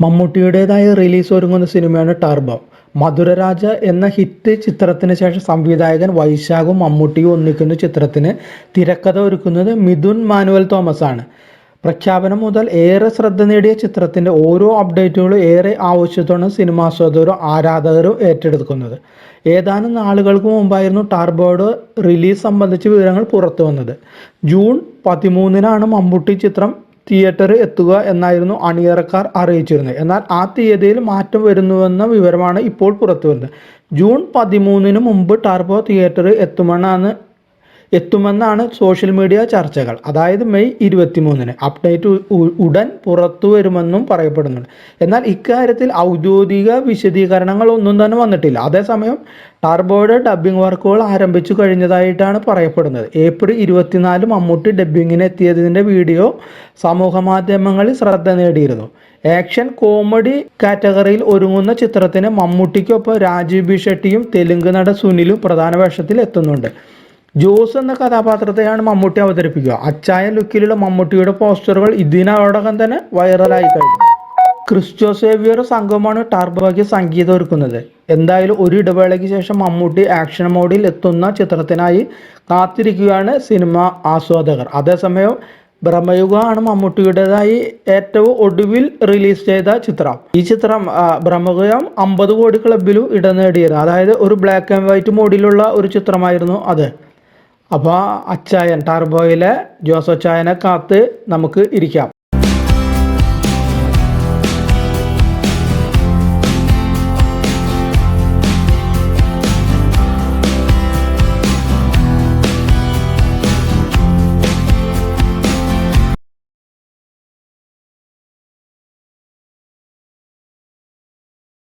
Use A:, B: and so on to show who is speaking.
A: മമ്മൂട്ടിയുടേതായി release ഒരുങ്ങുന്ന സിനിമയാണ് turbo. Madhuraraja എന്ന ഹിറ്റ് ചിത്രത്തിന് ശേഷം സംവിധായകൻ വൈശാഖും മമ്മൂട്ടിയും ഒന്നിക്കുന്ന ചിത്രത്തിന് തിരക്കഥ ഒരുക്കുന്നത് മിഥുൻ മാനുവൽ തോമസ് ആണ്. പ്രഖ്യാപനം മുതൽ ഏറെ ശ്രദ്ധ നേടിയ ചിത്രത്തിൻ്റെ ഓരോ അപ്ഡേറ്റുകളും ഏറെ ആവശ്യത്തോടെ സിനിമാസ്വാദകരും ആരാധകരും ഏറ്റെടുക്കുന്നത്. ഏതാനും നാളുകൾക്ക് മുമ്പായിരുന്നു ടർബോയുടെ റിലീസ് സംബന്ധിച്ച വിവരങ്ങൾ പുറത്തു വന്നത്. ജൂൺ 13 മമ്മൂട്ടി ചിത്രം തിയേറ്ററിൽ എത്തുക എന്നായിരുന്നു അണിയറക്കാർ അറിയിച്ചിരുന്നത്. എന്നാൽ ആ തീയതിയിൽ മാറ്റം വരുന്നുവെന്ന വിവരമാണ് ഇപ്പോൾ പുറത്തു വരുന്നത്. ജൂൺ 13 മുമ്പ് ടർബോ തിയേറ്ററിൽ എത്തുമെന്നാണ് സോഷ്യൽ മീഡിയ ചർച്ചകൾ. അതായത് മെയ് 23. അപ്ഡേറ്റ് ഉടൻ പുറത്തു വരുമെന്നും പറയപ്പെടുന്നുണ്ട്. എന്നാൽ ഇക്കാര്യത്തിൽ ഔദ്യോഗിക വിശദീകരണങ്ങൾ ഒന്നും തന്നെ വന്നിട്ടില്ല. അതേസമയം ടർബോയുടെ ഡബ്ബിംഗ് വർക്കുകൾ ആരംഭിച്ചു കഴിഞ്ഞതായിട്ടാണ് പറയപ്പെടുന്നത്. ഏപ്രിൽ 24 മമ്മൂട്ടി ഡബ്ബിങ്ങിന് എത്തിയതിൻ്റെ വീഡിയോ സമൂഹ മാധ്യമങ്ങളിൽ ശ്രദ്ധ നേടിയിരുന്നു. ആക്ഷൻ കോമഡി കാറ്റഗറിയിൽ ഒരുങ്ങുന്ന ചിത്രത്തിന് മമ്മൂട്ടിക്കൊപ്പം രാജീവ് ബി ഷെട്ടിയും തെലുങ്ക് നടൻ സുനിലും പ്രധാന വേഷത്തിൽ എത്തുന്നുണ്ട്. ജോസ് എന്ന കഥാപാത്രത്തെയാണ് മമ്മൂട്ടി അവതരിപ്പിക്കുക. അച്ചായൻ ലുക്കിലുള്ള മമ്മൂട്ടിയുടെ പോസ്റ്ററുകൾ ഇതിനോടകം തന്നെ വൈറലായി കഴിഞ്ഞു. ക്രിസ്റ്റോ സേവ്യർ സംഘമാണ് ടർബോയ്ക്ക് സംഗീതം ഒരുക്കുന്നത്. എന്തായാലും ഒരു ഇടവേളയ്ക്ക് ശേഷം മമ്മൂട്ടി ആക്ഷൻ മോഡിൽ എത്തുന്ന ചിത്രത്തിനായി കാത്തിരിക്കുകയാണ് സിനിമ ആസ്വാദകർ. അതേസമയം ബ്രഹ്മയുഗമാണ് മമ്മൂട്ടിയുടേതായി ഏറ്റവും ഒടുവിൽ റിലീസ് ചെയ്ത ചിത്രം. ഈ ചിത്രം ബ്രഹ്മയുഗം 50 കോടി ക്ലബിലും ഇടം നേടിയത്. അതായത് ഒരു ബ്ലാക്ക് ആൻഡ് വൈറ്റ് മോഡിലുള്ള ഒരു ചിത്രമായിരുന്നു അത്. അപ്പോൾ അച്ചായൻ ടർബോയിലെ ജോസ് അച്ചായനെ കാത്ത് നമുക്ക് ഇരിക്കാം.